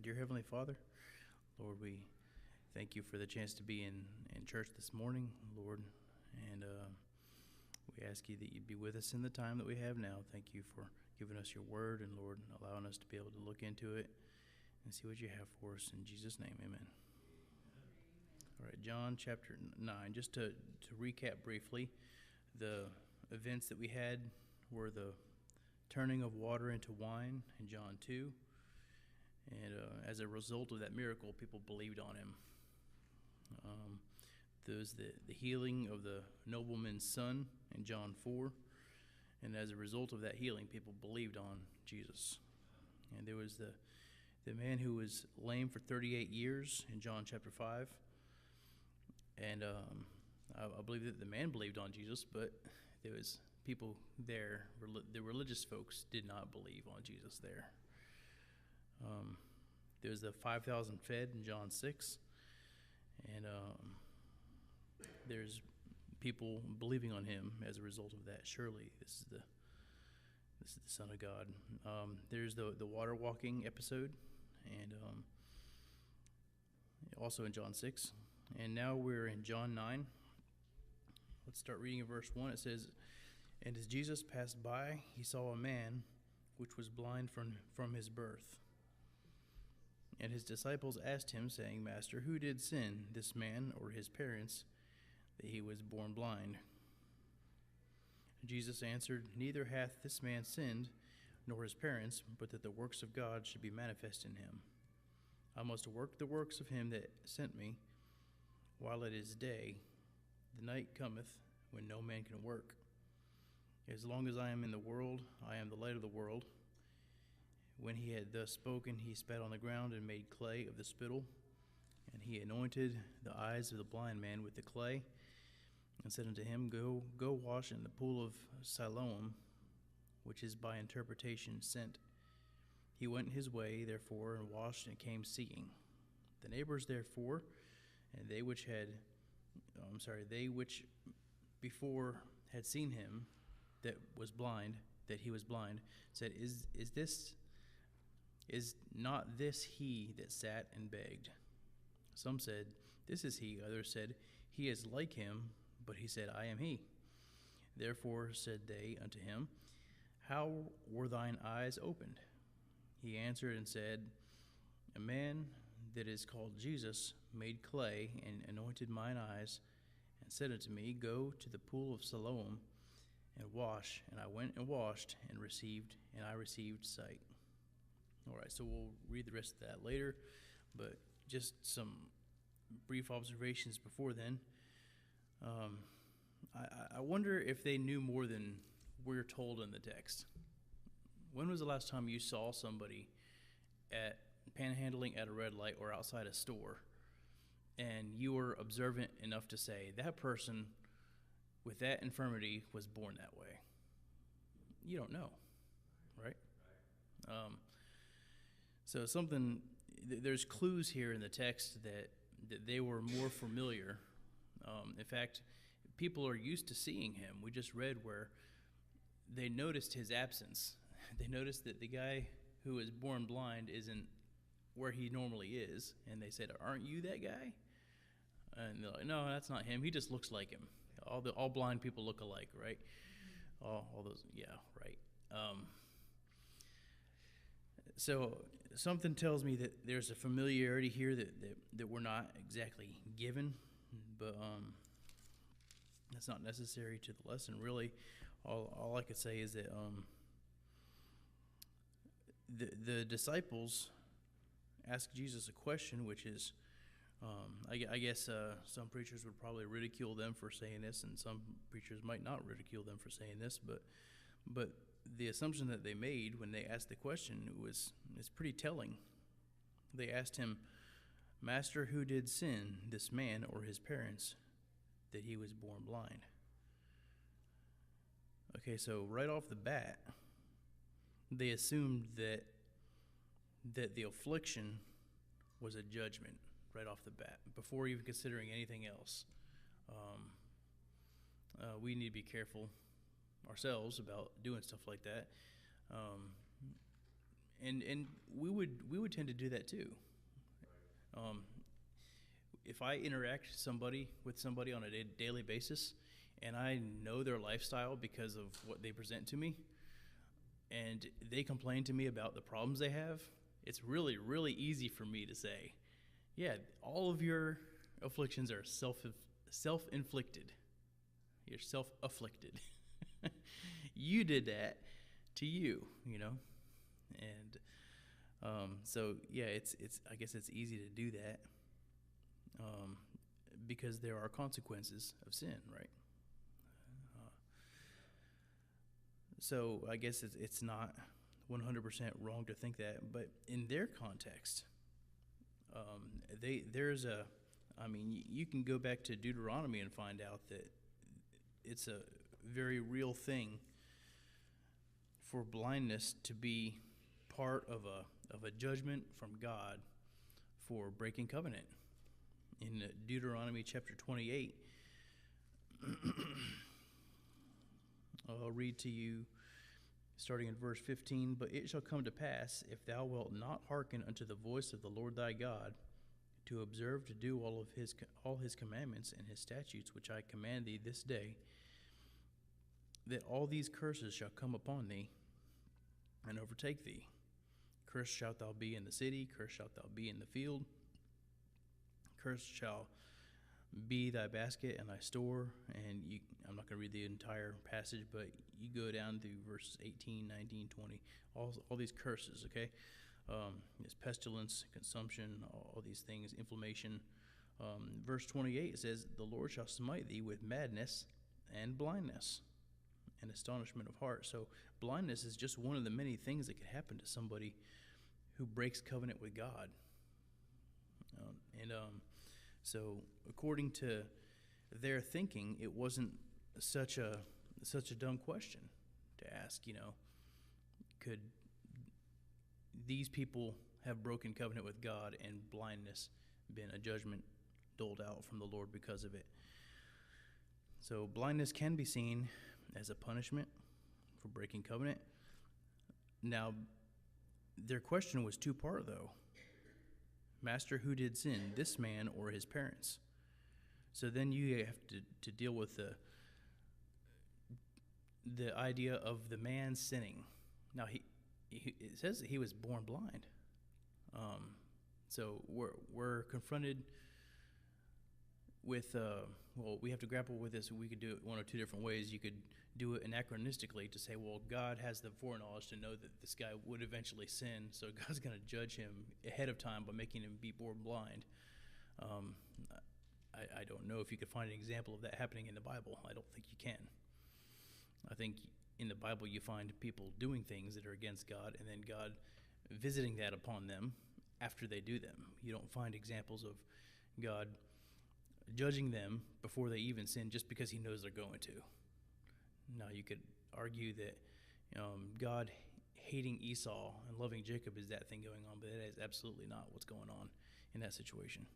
Dear Heavenly Father, Lord, we thank you for the chance to be in church this morning, Lord, and we ask you that you'd be with us in the time that we have now. Thank you for giving us your word, and Lord, allowing us to be able to look into it and see what you have for us. In Jesus' name, amen. All right, John chapter 9. Just to recap briefly, the events that we had were the turning of water into wine in John 2. And as a result of that miracle, people believed on him. There was the healing of the nobleman's son in John 4. And as a result of that healing, people believed on Jesus. And there was the man who was lame for 38 years in John chapter 5. And I believe that the man believed on Jesus, but there was people there, the religious folks did not believe on Jesus there. There's the 5,000 fed in John 6, and there's people believing on him as a result of that. Surely this is the Son of God. There's the water walking episode, and also in John 6. And now we're in John 9. Let's start reading in verse 1. It says, "And as Jesus passed by, he saw a man which was blind from his birth. And his disciples asked him, saying, Master, who did sin, this man or his parents, that he was born blind? Jesus answered, Neither hath this man sinned, nor his parents, but that the works of God should be manifest in him. I must work the works of him that sent me, while it is day. The night cometh, when no man can work. As long as I am in the world, I am the light of the world. When he had thus spoken, he spat on the ground and made clay of the spittle, and he anointed the eyes of the blind man with the clay, and said unto him, Go wash in the pool of Siloam, which is by interpretation sent. He went his way, therefore, and washed, and came seeing. The neighbors, therefore, and they which before had seen him that he was blind, said, Is not this he that sat and begged? Some said, This is he. Others said, He is like him. But he said, I am he. Therefore said they unto him, How were thine eyes opened? He answered and said, A man that is called Jesus made clay and anointed mine eyes, and said unto me, Go to the pool of Siloam and wash. And I went and washed and I received sight. All right, so we'll read the rest of that later, but just some brief observations before then. I wonder if they knew more than we're told in the text. When was the last time you saw somebody panhandling at a red light or outside a store, and you were observant enough to say, that person with that infirmity was born that way? You don't know, right? So there's clues here in the text that they were more familiar. In fact, people are used to seeing him. We just read where they noticed his absence. They noticed that the guy who was born blind isn't where he normally is. And they said, Aren't you that guy? And they're like, No, that's not him. He just looks like him. All blind people look alike, right? All those, yeah, right. So something tells me that there's a familiarity here that we're not exactly given, but that's not necessary to the lesson. Really, all I could say is that the disciples asked Jesus a question, which is, I guess some preachers would probably ridicule them for saying this, and some preachers might not ridicule them for saying this, but the assumption that they made when they asked the question is pretty telling. They asked him, Master, who did sin, this man or his parents, that he was born blind? Okay, so right off the bat, they assumed that the affliction was a judgment right off the bat, before even considering anything else. We need to be careful ourselves about doing stuff like that. and we would tend to do that too. Um, if I interact with somebody on a daily basis, and I know their lifestyle because of what they present to me, and they complain to me about the problems they have, it's really, really easy for me to say, yeah, all of your afflictions are self-inflicted. You're self-afflicted. You did that to you, and so yeah, it's I guess it's easy to do that because there are consequences of sin, right? So I guess it's not 100% wrong to think that, but in their context, you can go back to Deuteronomy and find out that it's a very real thing for blindness to be part of a judgment from God for breaking covenant. In Deuteronomy chapter 28, I'll read to you starting in verse 15. But it shall come to pass, if thou wilt not hearken unto the voice of the Lord thy God, to observe to do all his commandments and his statutes which I command thee this day, that all these curses shall come upon thee and overtake thee. Cursed shalt thou be in the city, cursed shalt thou be in the field, cursed shall be thy basket and thy store. And I'm not going to read the entire passage, but you go down through verses 18, 19, 20, all these curses, okay? It's pestilence, consumption, all these things, inflammation. Verse 28, it says, the Lord shall smite thee with madness and blindness and astonishment of heart. So blindness is just one of the many things that could happen to somebody who breaks covenant with God. So according to their thinking, it wasn't such a dumb question to ask, could these people have broken covenant with God and blindness been a judgment doled out from the Lord because of it? So blindness can be seen as a punishment for breaking covenant. Now, their question was two-part, though. Master, who did sin, this man or his parents? So then you have to deal with the idea of the man sinning. Now, it says that he was born blind. So we're confronted with, we have to grapple with this. We could do it one or two different ways. You could do it anachronistically to say, well, God has the foreknowledge to know that this guy would eventually sin, so God's going to judge him ahead of time by making him be born blind. I don't know if you could find an example of that happening in the Bible. I don't think you can. I think in the Bible you find people doing things that are against God, and then God visiting that upon them after they do them. You don't find examples of God judging them before they even sin just because he knows they're going to. Now, you could argue that God hating Esau and loving Jacob is that thing going on, but that is absolutely not what's going on in that situation.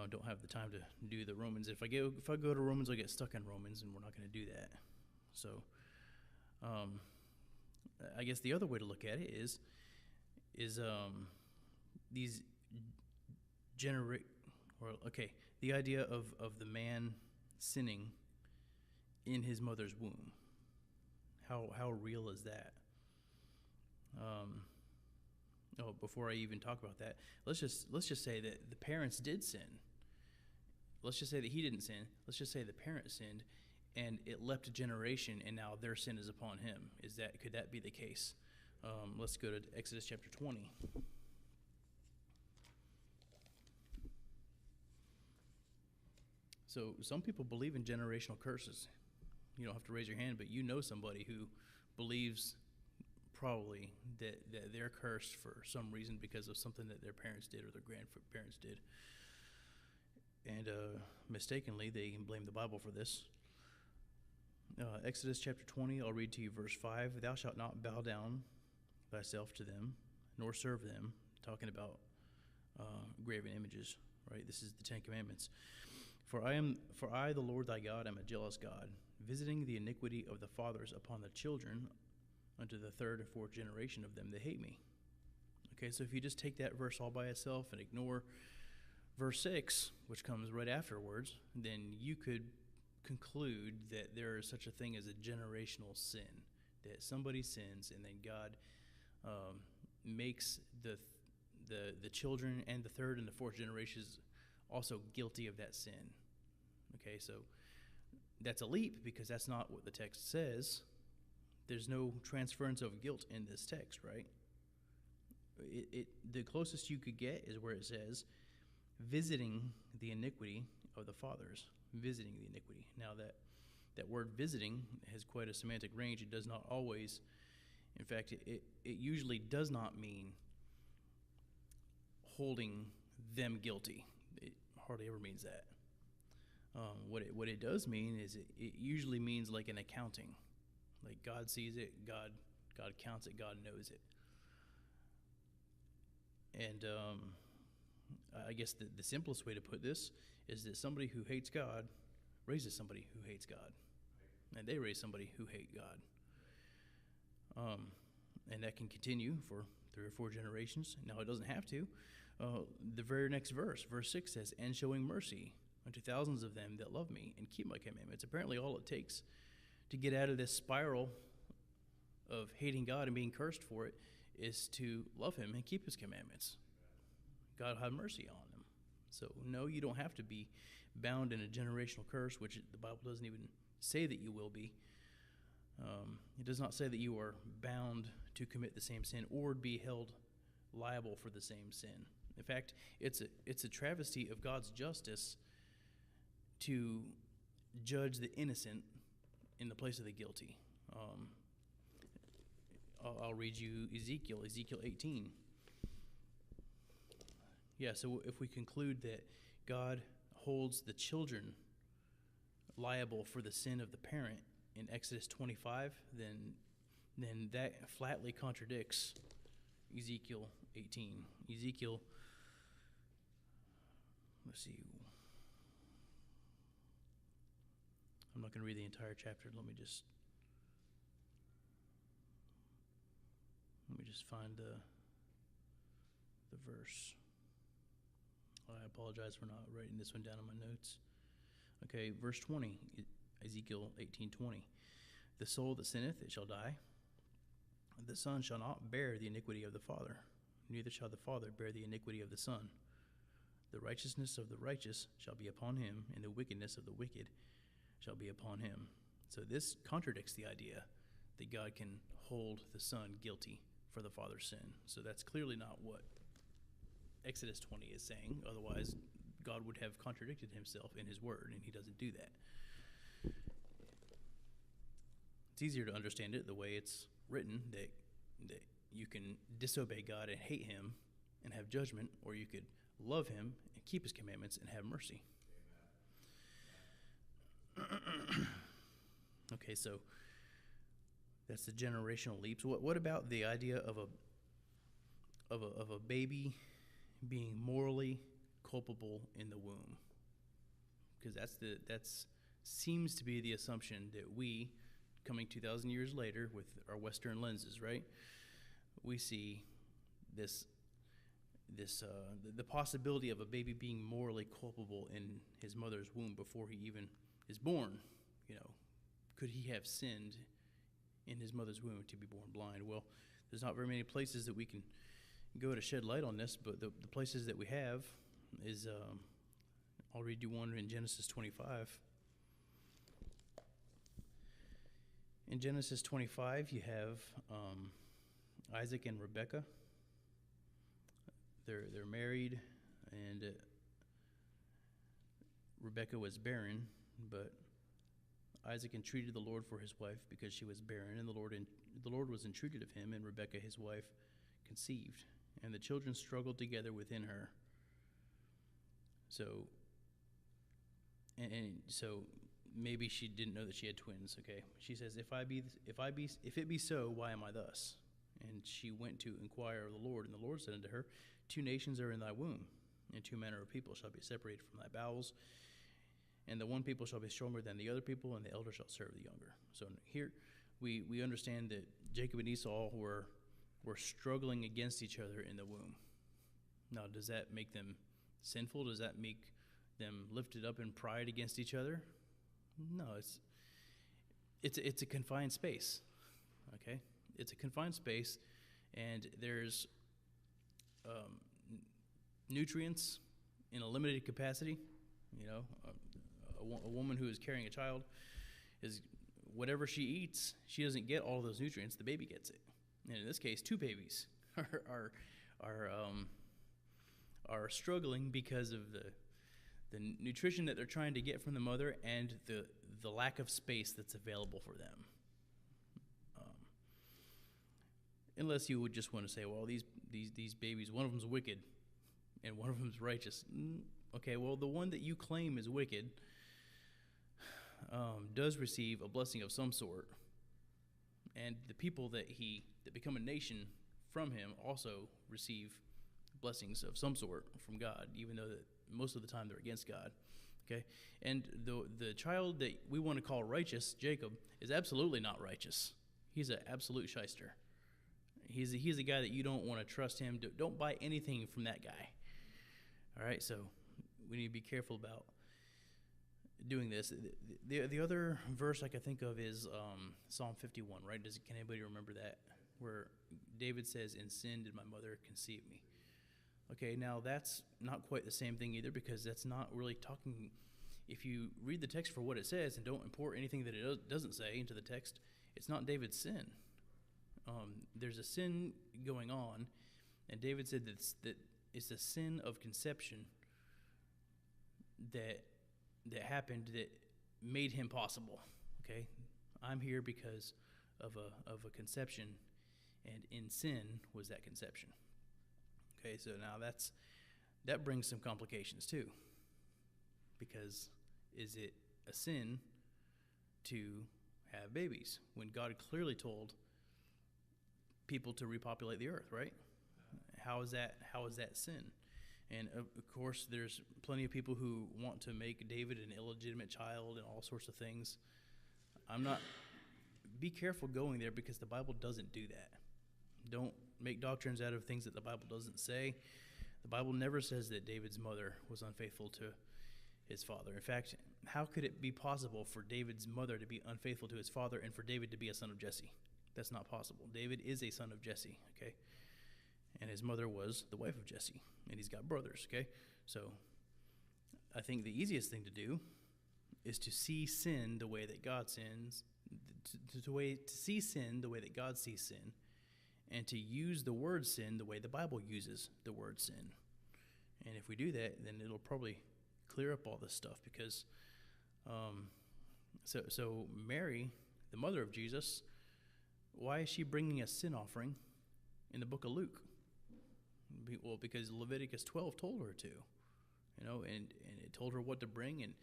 Don't have the time to do the Romans. If I go to Romans, I'll get stuck in Romans, and we're not going to do that. So, I guess the other way to look at it is these the idea of the man sinning in his mother's womb. How real is that? Before I even talk about that, let's just say that the parents did sin. Let's just say that he didn't sin. Let's just say the parents sinned, and it leapt a generation, and now their sin is upon him. Could that be the case? Let's go to Exodus chapter 20. So some people believe in generational curses. You don't have to raise your hand, but you know somebody who believes probably that they're cursed for some reason because of something that their parents did or their grandparents did. And mistakenly, they blame the Bible for this. Exodus chapter 20, I'll read to you verse 5. Thou shalt not bow down thyself to them, nor serve them. Talking about graven images, right? This is the Ten Commandments. For I, the Lord thy God, am a jealous God, visiting the iniquity of the fathers upon the children unto the third and fourth generation of them that hate me. Okay, so if you just take that verse all by itself and ignore verse 6, which comes right afterwards, then you could conclude that there is such a thing as a generational sin, that somebody sins and then God makes the children and the third and the fourth generations also guilty of that sin. Okay, so that's a leap because that's not what the text says. There's no transference of guilt in this text, right? The closest you could get is where it says, visiting the iniquity of the fathers, visiting the iniquity. Now that word visiting has quite a semantic range. It does not always, in fact, it usually does not mean holding them guilty. It hardly ever means that. What it does mean is it usually means like an accounting. Like God sees it, God counts it, God knows it. And I guess the simplest way to put this is that somebody who hates God raises somebody who hates God. And they raise somebody who hate God. And that can continue for 3 or 4 generations. Now, it doesn't have to. The very next verse 6 says, and showing mercy unto thousands of them that love me and keep my commandments. Apparently, all it takes to get out of this spiral of hating God and being cursed for it is to love him and keep his commandments. God have mercy on them. So, no, you don't have to be bound in a generational curse, which the Bible doesn't even say that you will be. It does not say that you are bound to commit the same sin or be held liable for the same sin. In fact, it's a travesty of God's justice to judge the innocent in the place of the guilty. I'll read you Ezekiel 18. Yeah, so if we conclude that God holds the children liable for the sin of the parent in Exodus 25, then that flatly contradicts Ezekiel 18. Ezekiel, let's see. I'm not going to read the entire chapter. Let me just find the verse. I apologize for not writing this one down in my notes. Okay, verse 20, Ezekiel 18:20. The soul that sinneth, it shall die. The son shall not bear the iniquity of the father, neither shall the father bear the iniquity of the son. The righteousness of the righteous shall be upon him, and the wickedness of the wicked shall be upon him. So this contradicts the idea that God can hold the son guilty for the father's sin. So that's clearly not what Exodus 20 is saying. Otherwise, God would have contradicted himself in his word, and he doesn't do that. It's easier to understand it the way it's written, that you can disobey God and hate him and have judgment, or you could love him and keep his commandments and have mercy. Okay, so that's the generational leaps. What about the idea of a baby being morally culpable in the womb? Because that's seems to be the assumption that we, coming 2,000 years later with our Western lenses, right? We see the possibility of a baby being morally culpable in his mother's womb before he even is born. You know, could he have sinned in his mother's womb to be born blind? Well, there's not very many places that we can go to shed light on this, but the places that we have is, I'll read you one in Genesis 25. In Genesis 25, you have Isaac and Rebekah. They're married, and Rebekah was barren, but Isaac entreated the Lord for his wife because she was barren, and the Lord was entreated of him, and Rebekah his wife conceived, and the children struggled together within her. So maybe she didn't know that she had twins. Okay, she says, if it be so, why am I thus? And she went to inquire of the Lord, and the Lord said unto her, 2 nations are in thy womb, and 2 manner of people shall be separated from thy bowels. And the one people shall be stronger than the other people, and the elder shall serve the younger. So here we understand that Jacob and Esau were struggling against each other in the womb. Now, does that make them sinful? Does that make them lifted up in pride against each other? No, it's a confined space. Okay, it's a confined space, and there's nutrients in a limited capacity. You know, a woman who is carrying a child is whatever she eats, she doesn't get all those nutrients. The baby gets it, and in this case, two babies are struggling because of the nutrition that they're trying to get from the mother and the lack of space that's available for them. Unless you would just want to say, well, these babies, one of them's wicked and one of them's righteous. Okay, well, the one that you claim is wicked does receive a blessing of some sort, and the people that become a nation from him also receive blessings of some sort from God, even though that most of the time they're against God. Okay, and the child that we want to call righteous, Jacob, is absolutely not righteous. He's an absolute shyster. He's a guy that you don't want to trust him. Don't buy anything from that guy. All right, so we need to be careful about doing this. The other verse I can think of is Psalm 51, right? Can anybody remember that? Where David says, "In sin did my mother conceive me." Okay, now that's not quite the same thing either, because that's not really talking. If you read the text for what it says and don't import anything that it doesn't say into the text, it's not David's sin. There's a sin going on, and David said that it's a sin of conception that happened that made him possible. Okay, I'm here because of a conception, and in sin was that conception. Okay, so now that brings some complications too, because is it a sin to have babies when God clearly told people to repopulate the earth, right? How is that sin? And of course, there's plenty of people who want to make David an illegitimate child and all sorts of things. Be careful going there, because the Bible doesn't do that. Don't make doctrines out of things that the Bible doesn't say. The Bible never says that David's mother was unfaithful to his father. In fact, how could it be possible for David's mother to be unfaithful to his father and for David to be a son of Jesse? That's not possible. David is a son of Jesse, okay? And his mother was the wife of Jesse, and he's got brothers, okay? So I think the easiest thing to do is to see sin the way that God sins, to see sin the way that God sees sin, and to use the word sin the way the Bible uses the word sin. And if we do that, then it'll probably clear up all this stuff, because so Mary, the mother of Jesus, why is she bringing a sin offering in the book of Luke? Well, because Leviticus 12 told her to, and it told her what to bring and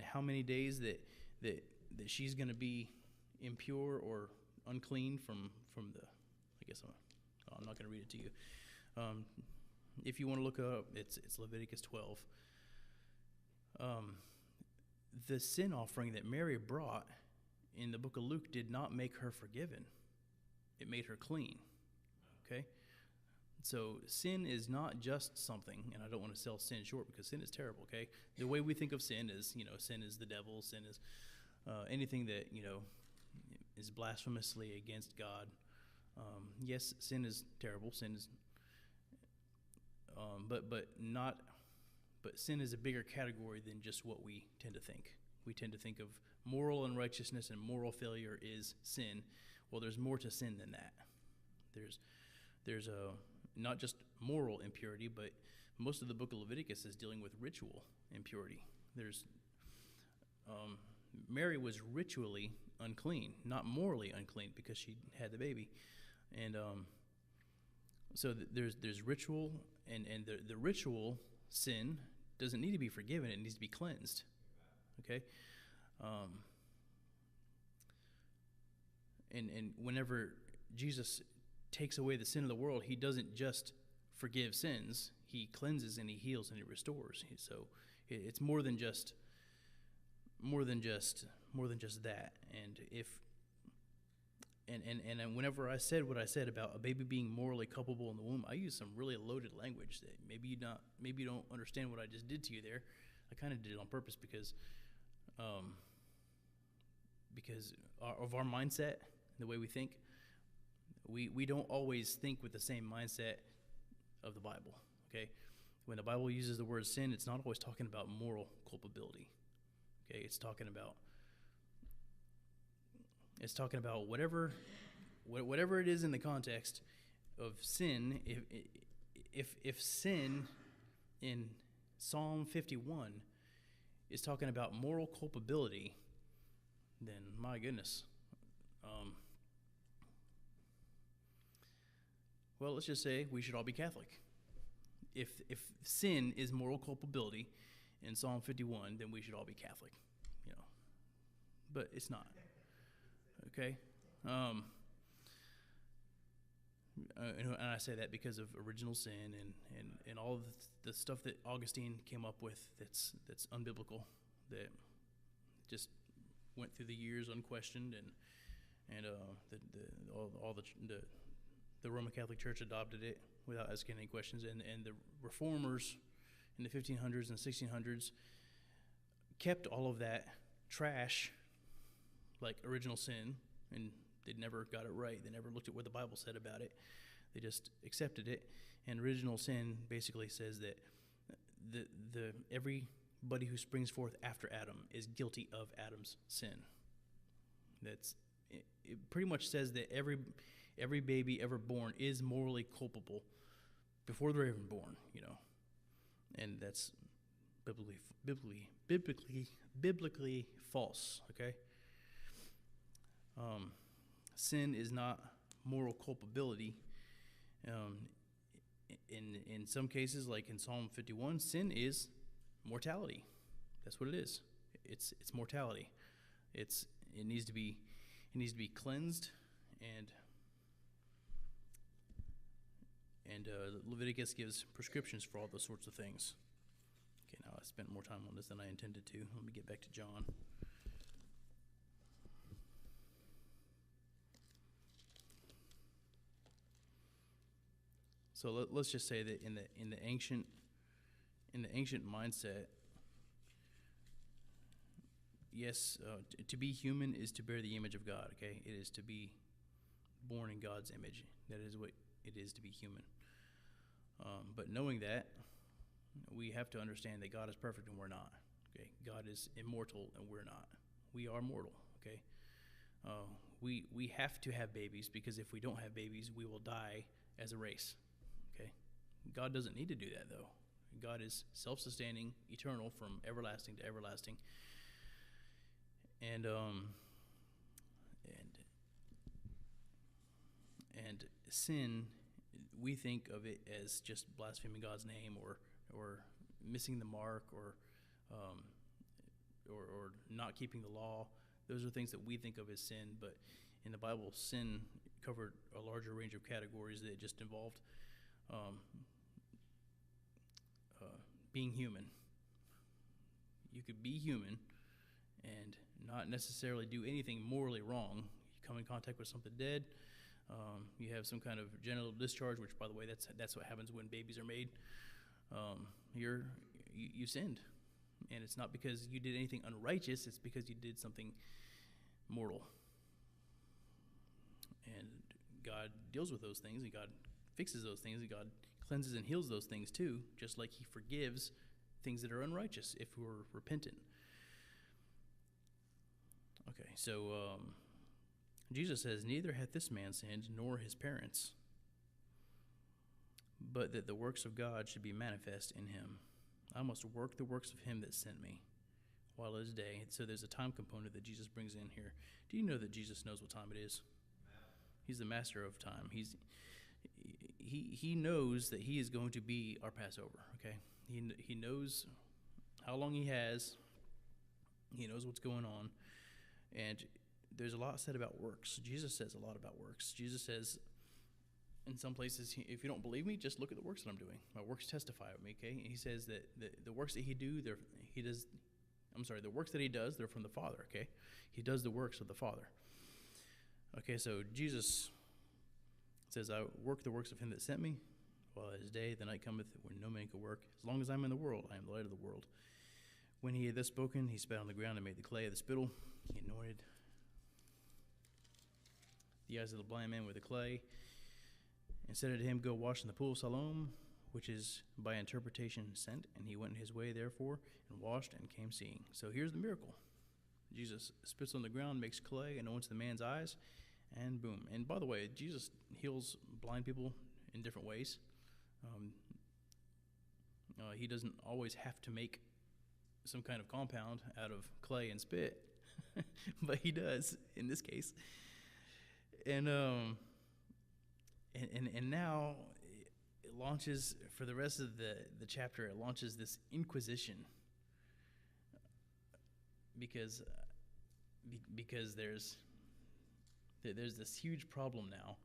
how many days that she's going to be impure or unclean from the. I guess I'm not going to read it to you. If you want to look it up, it's Leviticus 12. The sin offering that Mary brought in the book of Luke did not make her forgiven. It made her clean. Okay? So sin is not just something, and I don't want to sell sin short, because sin is terrible, okay? The way we think of sin is, sin is the devil, sin is anything that, is blasphemously against God. Yes, sin is terrible. Sin is, but sin is a bigger category than just what we tend to think. We tend to think of moral unrighteousness and moral failure is sin. Well, there's more to sin than that. There's not just moral impurity, but most of the book of Leviticus is dealing with ritual impurity. Mary was ritually unclean, not morally unclean, because she had the baby. And so there's ritual, and the ritual sin doesn't need to be forgiven. It needs to be cleansed. Okay? And whenever Jesus takes away the sin of the world, he doesn't just forgive sins. He cleanses and he heals and he restores. So it's more than just that. And And whenever I said what I said about a baby being morally culpable in the womb, I used some really loaded language that maybe you don't understand what I just did to you there. I kind of did it on purpose because of our mindset, the way we think. We don't always think with the same mindset of the Bible. Okay, when the Bible uses the word sin, it's not always talking about moral culpability. Okay, it's talking about whatever it is in the context of sin. If sin in Psalm 51 is talking about moral culpability, then my goodness. Well, let's just say we should all be Catholic. If sin is moral culpability in Psalm 51, then we should all be Catholic, But it's not. Okay? And I say that because of original sin and all of the stuff that Augustine came up with that's unbiblical, that just went through the years unquestioned, and the Roman Catholic Church adopted it without asking any questions, and the reformers in the 1500s and 1600s kept all of that trash, like original sin, and they never got it right. They never looked at what the Bible said about it. They just accepted it. And original sin basically says that everybody who springs forth after Adam is guilty of Adam's sin. It pretty much says that every baby ever born is morally culpable before they're even born, and that's biblically false. Okay. Sin is not moral culpability. In some cases, like in Psalm 51, sin is mortality. That's what it is. It's mortality. It needs to be cleansed, and Leviticus gives prescriptions for all those sorts of things. Okay, now I spent more time on this than I intended to. Let me get back to John. So let's just say that in the ancient mindset, yes, to be human is to bear the image of God. Okay, it is to be born in God's image. That is what it is to be human. But knowing that, we have to understand that God is perfect and we're not. Okay, God is immortal and we're not. We are mortal. Okay, we have to have babies, because if we don't have babies, we will die as a race. Okay, God doesn't need to do that though. God is self-sustaining, eternal, from everlasting to everlasting. And sin, we think of it as just blaspheming God's name, or missing the mark, or not keeping the law. Those are things that we think of as sin, but in the Bible, sin covered a larger range of categories that it just involved being human. You could be human and not necessarily do anything morally wrong. You come in contact with something dead. You have some kind of genital discharge, which, by the way, that's what happens when babies are made. You sinned, and it's not because you did anything unrighteous. It's because you did something mortal. And God deals with those things, and God fixes those things, and God cleanses and heals those things too, just like he forgives things that are unrighteous if we're repentant. Okay, so Jesus says, neither hath this man sinned, nor his parents, but that the works of God should be manifest in him. I must work the works of him that sent me while it is day. So there's a time component that Jesus brings in here. Do you know that Jesus knows what time it is? He's the master of time. He knows that he is going to be our Passover, okay? He knows how long he has. He knows what's going on. And there's a lot said about works. Jesus says a lot about works. Jesus says in some places, if you don't believe me, just look at the works that I'm doing. My works testify of me, okay? And he says that the works that the works that he does, they're from the Father, okay? He does the works of the Father. Okay, so Jesus says, I work the works of him that sent me, while it is day, the night cometh when no man can work. As long as I am in the world, I am the light of the world. When he had thus spoken, he spat on the ground and made the clay of the spittle. He anointed the eyes of the blind man with the clay, and said unto him, Go wash in the pool of Siloam, which is by interpretation sent. And he went his way, therefore, and washed, and came seeing. So here's the miracle. Jesus spits on the ground, makes clay, anoints the man's eyes, and boom. And by the way, Jesus heals blind people in different ways. He doesn't always have to make some kind of compound out of clay and spit, but he does in this case. And now it launches, for the rest of the chapter, it launches this inquisition, because there's this huge problem now.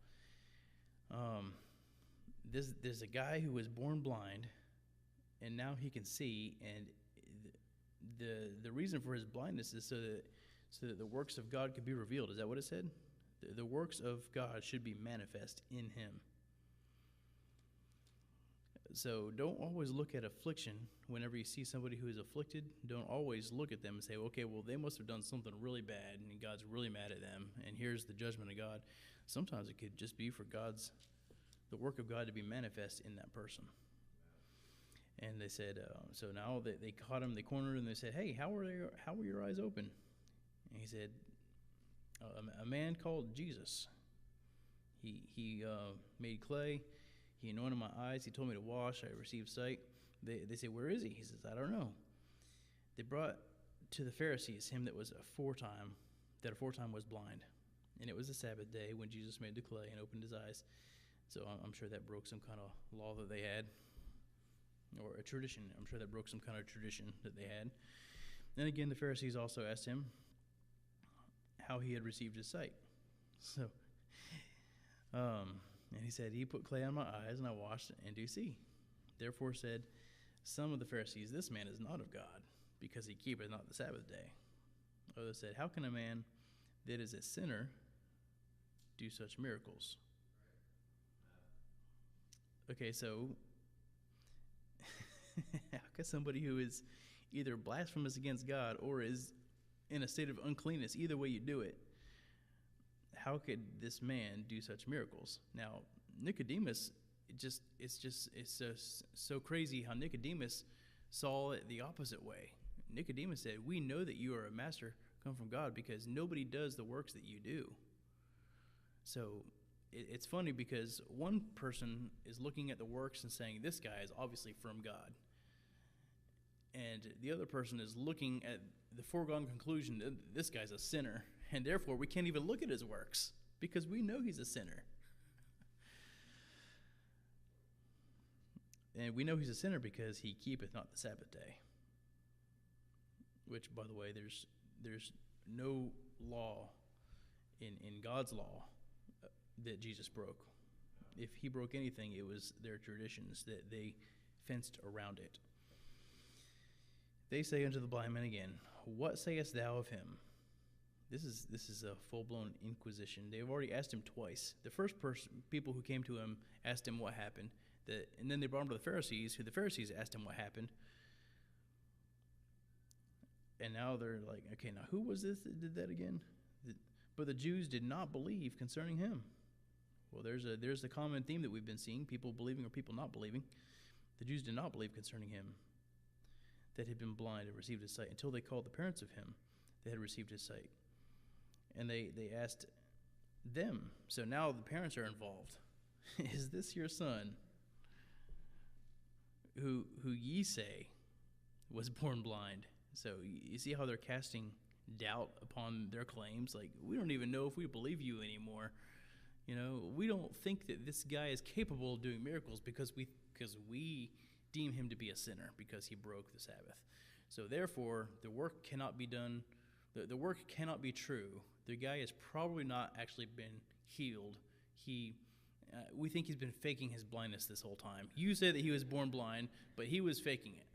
There's a guy who was born blind, and now he can see, and the reason for his blindness is so that the works of God could be revealed. Is that what it said? The works of God should be manifest in him. So don't always look at affliction whenever you see somebody who is afflicted. Don't always look at them and say, okay, well, they must have done something really bad, and God's really mad at them, and here's the judgment of God. Sometimes it could just be for the work of God to be manifest in that person. And they said, so now they caught him, they cornered him, and they said, hey, how were your eyes open? And he said, a man called Jesus. He made clay. He anointed my eyes. He told me to wash. I received sight. They say, where is he? He says, I don't know. They brought to the Pharisees him that aforetime was blind. And it was the Sabbath day when Jesus made the clay and opened his eyes. So I'm sure that broke some kind of law that they had, or a tradition. I'm sure that broke some kind of tradition that they had. Then again, the Pharisees also asked him how he had received his sight. So, and he said, he put clay on my eyes, and I washed and do see. Therefore said some of the Pharisees, this man is not of God, because he keepeth not the Sabbath day. Others said, how can a man that is a sinner do such miracles? Okay, so how can somebody who is either blasphemous against God or is in a state of uncleanness, either way you do it, how could this man do such miracles? Now, Nicodemus, it's so crazy how Nicodemus saw it the opposite way. Nicodemus said, we know that you are a master come from God, because nobody does the works that you do. So it's funny, because one person is looking at the works and saying, this guy is obviously from God. And the other person is looking at the foregone conclusion that this guy's a sinner, and therefore we can't even look at his works, because we know he's a sinner. And we know he's a sinner because he keepeth not the Sabbath day. Which, by the way, there's no law in God's law that Jesus broke. If he broke anything, it was their traditions that they fenced around it. They say unto the blind man again, what sayest thou of him? This is a full-blown inquisition. They've already asked him twice. The first people who came to him asked him what happened. And then they brought him to the Pharisees, who the Pharisees asked him what happened. And now they're like, okay, now who was this that did that again? But the Jews did not believe concerning him. Well, there's the common theme that we've been seeing, people believing or people not believing. The Jews did not believe concerning him that had been blind and received his sight, until they called the parents of him that had received his sight. And they asked them. So now the parents are involved. Is this your son, who ye say was born blind? So you see how they're casting doubt upon their claims. Like, we don't even know if we believe you anymore. You know, we don't think that this guy is capable of doing miracles because we deem him to be a sinner because he broke the Sabbath. So therefore, the work cannot be done. The work cannot be true. The guy has probably not actually been healed. We think he's been faking his blindness this whole time. You say that he was born blind, but he was faking it.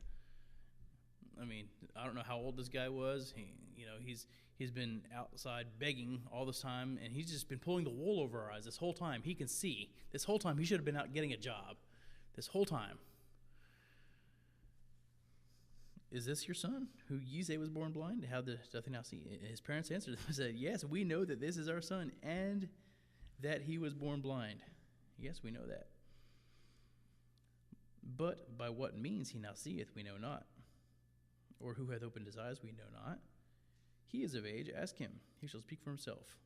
I mean, I don't know how old this guy was. He's been outside begging all this time, and he's just been pulling the wool over our eyes this whole time. He can see. This whole time, he should have been out getting a job. This whole time. Is this your son, who ye say was born blind? How doth he now see? His parents answered them and said, yes, we know that this is our son, and that he was born blind. Yes, we know that. But by what means he now seeth, we know not. Or who hath opened his eyes, we know not. He is of age, ask him. He shall speak for himself.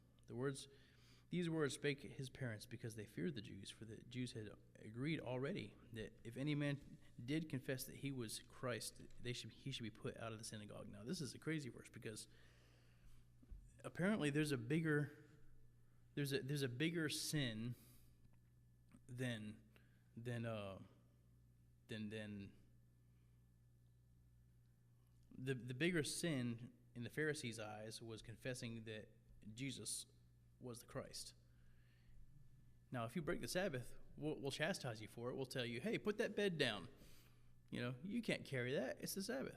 These words spake his parents, because they feared the Jews, for the Jews had agreed already that if any man did confess that he was Christ, he should be put out of the synagogue. Now, this is a crazy verse, because apparently there's a bigger sin than the bigger sin in the Pharisees' eyes was confessing that Jesus was the Christ. Now, if you break the Sabbath, we'll chastise you for it. We'll tell you, hey, put that bed down. You can't carry that. It's the Sabbath.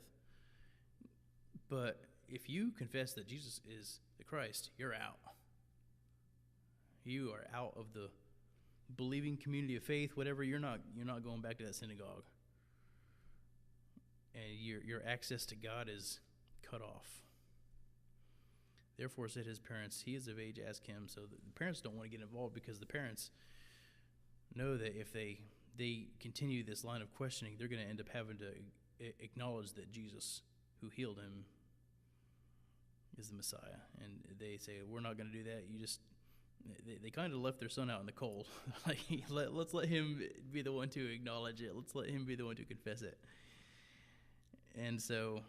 But if you confess that Jesus is the Christ, you're out. You are out of the believing community of faith, whatever. You're not going back to that synagogue. And your access to God is cut off. Therefore said his parents, he is of age, ask him. So the parents don't want to get involved, because the parents know that if they continue this line of questioning, they're going to end up having to acknowledge that Jesus, who healed him, is the Messiah. And they say, we're not going to do that. They kind of left their son out in the cold. Like, let's let him be the one to acknowledge it. Let's let him be the one to confess it. And so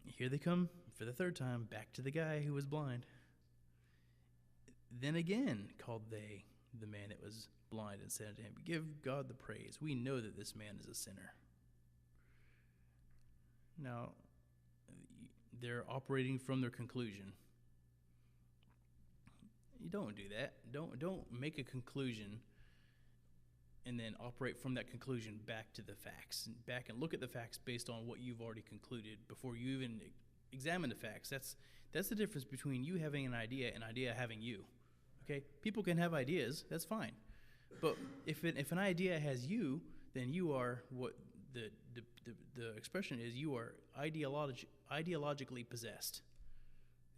here they come for the third time, back to the guy who was blind. Then again called they the man that was blind, and said unto him, give God the praise. We know that this man is a sinner. Now, they're operating from their conclusion. You don't do that. Don't make a conclusion and then operate from that conclusion back to the facts. Back and look at the facts based on what you've already concluded before you even examine the facts. That's the difference between you having an idea and idea having you. Okay? People can have ideas. That's fine. But if an idea has you, then you are what the expression is, you are ideologically possessed.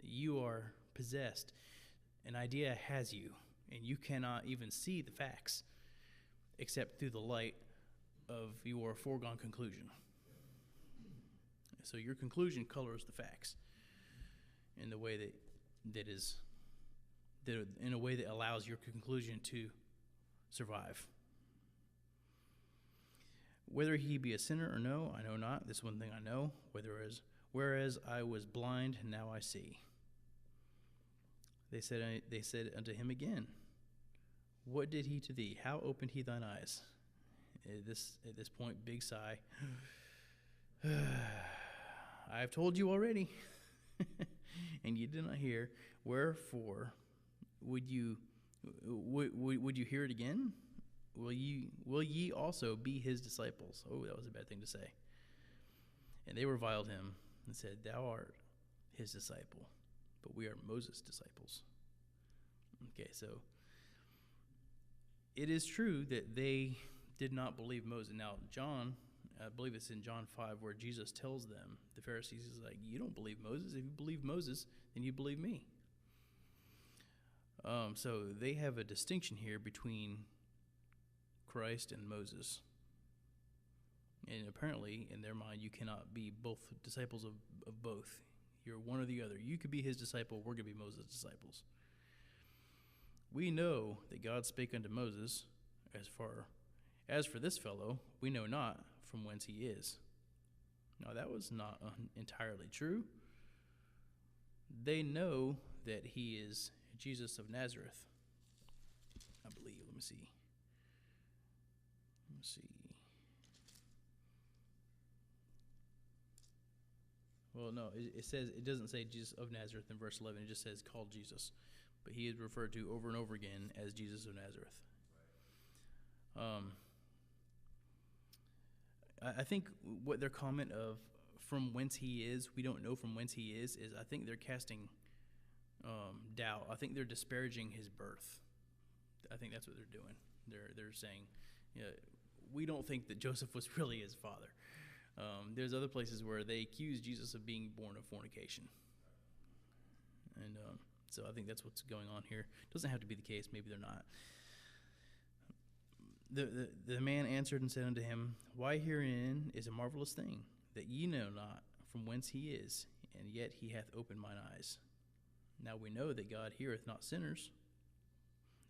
You are possessed. An idea has you, and you cannot even see the facts except through the light of your foregone conclusion. So your conclusion colors the facts in the way in a way that allows your conclusion to survive. Whether he be a sinner or no, I know not. This one thing I know, whereas I was blind, now I see. They said unto him again, what did he to thee? How opened he thine eyes? At this point, big sigh. I have told you already, and you did not hear. Wherefore would you hear it again? Will ye also be his disciples? Oh, that was a bad thing to say. And they reviled him and said, thou art his disciple, but we are Moses' disciples. Okay, so it is true that they did not believe Moses. Now, John, I believe it's in John 5 where Jesus tells them, the Pharisees, is like, you don't believe Moses. If you believe Moses, then you believe me. So they have a distinction here between Christ and Moses. And apparently, in their mind, you cannot be both disciples of both. You're one or the other. You could be his disciple. We're going to be Moses' disciples. We know that God spake unto Moses, as for this fellow, we know not from whence he is. Now, that was not entirely true. They know that he is Jesus of Nazareth, I believe. Let me see. Well, no, it doesn't say Jesus of Nazareth in verse 11. It just says called Jesus. But he is referred to over and over again as Jesus of Nazareth. Right. I think what their comment of from whence he is, we don't know from whence he is I think they're casting doubt. I think they're disparaging his birth. I think that's what they're doing. They're saying, we don't think that Joseph was really his father. There's other places where they accuse Jesus of being born of fornication. And so I think that's what's going on here. Doesn't have to be the case. Maybe they're not. The man answered and said unto him, Why herein is a marvelous thing, that ye know not from whence he is, and yet he hath opened mine eyes. Now we know that God heareth not sinners,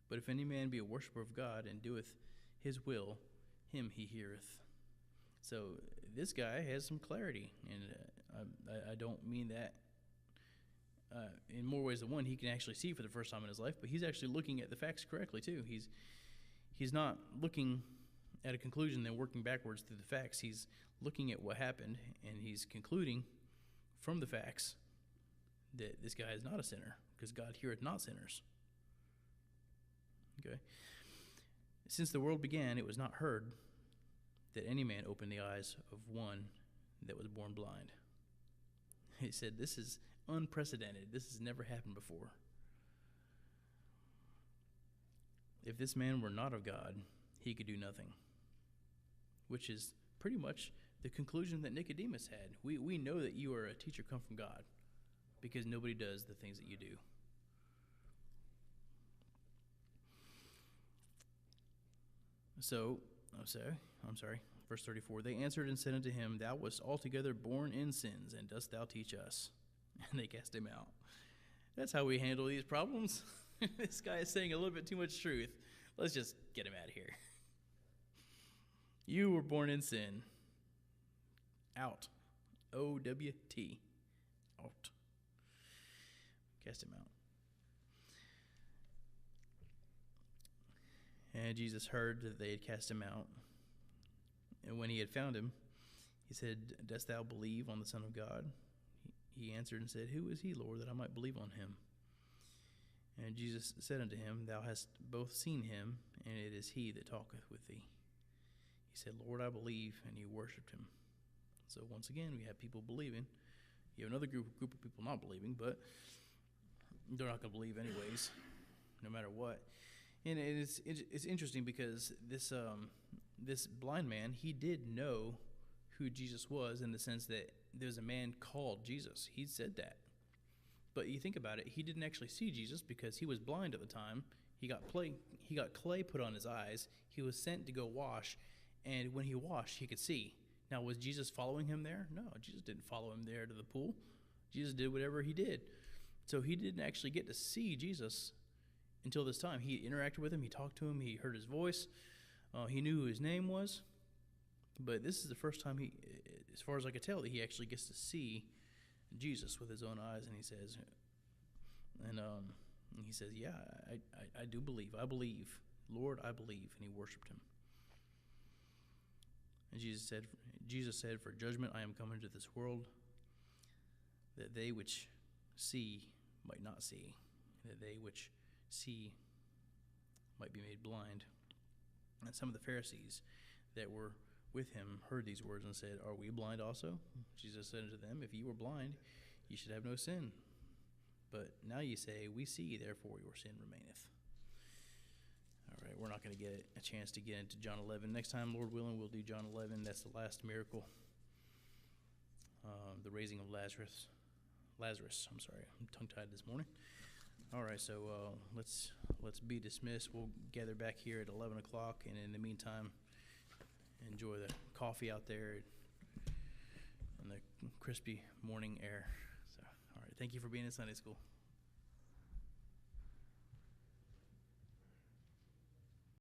but if any man be a worshipper of God, and doeth his will, him he heareth. So this guy has some clarity, and I don't mean that in more ways than one. He can actually see for the first time in his life, but he's actually looking at the facts correctly too. He's not looking at a conclusion then working backwards through the facts. He's looking at what happened, and he's concluding from the facts that this guy is not a sinner, because God heareth not sinners. Okay? Since the world began, it was not heard that any man opened the eyes of one that was born blind. He said, this is unprecedented. This has never happened before. If this man were not of God, he could do nothing. Which is pretty much the conclusion that Nicodemus had. We know that you are a teacher come from God, because nobody does the things that you do. So, I'm sorry, verse 34, they answered and said unto him, Thou wast altogether born in sins, and dost thou teach us? And they cast him out. That's how we handle these problems. This guy is saying a little bit too much truth. Let's just get him out of here. You were born in sin. Out. O-W-T. Out. Cast him out. And Jesus heard that they had cast him out. And when he had found him, he said, Dost thou believe on the Son of God? He answered and said, Who is he, Lord, that I might believe on him? And Jesus said unto him, Thou hast both seen him, and it is he that talketh with thee. He said, Lord, I believe, and he worshipped him. So once again, we have people believing. You have another group of people not believing, but they're not going to believe anyways, no matter what. And it's interesting because this blind man, he did know who Jesus was, in the sense that there's a man called Jesus. He said that. But you think about it, he didn't actually see Jesus because he was blind at the time. He got clay put on his eyes. He was sent to go wash, and when he washed, he could see. Now, was Jesus following him there? No, Jesus didn't follow him there to the pool. Jesus did whatever he did. So he didn't actually get to see Jesus until this time. He interacted with him. He talked to him. He heard his voice. He knew who his name was. But this is the first time he, as far as I could tell, that he actually gets to see Jesus with his own eyes. And he says, yeah, I do believe. I believe. Lord, I believe. And he worshiped him. And Jesus said, For judgment I am come into this world, that they which see might not see, that they which see might be made blind. And some of the Pharisees that were with him heard these words and said, Are we blind also? Jesus said unto them, If ye were blind, ye should have no sin. But now ye say, We see, therefore your sin remaineth. All right, we're not going to get a chance to get into John 11. Next time, Lord willing, we'll do John 11. That's the last miracle, the raising of Lazarus. I'm sorry, I'm tongue-tied this morning. All right, so let's be dismissed. We'll gather back here at 11 o'clock, and in the meantime, enjoy the coffee out there and the crispy morning air. So, all right, thank you for being in Sunday school.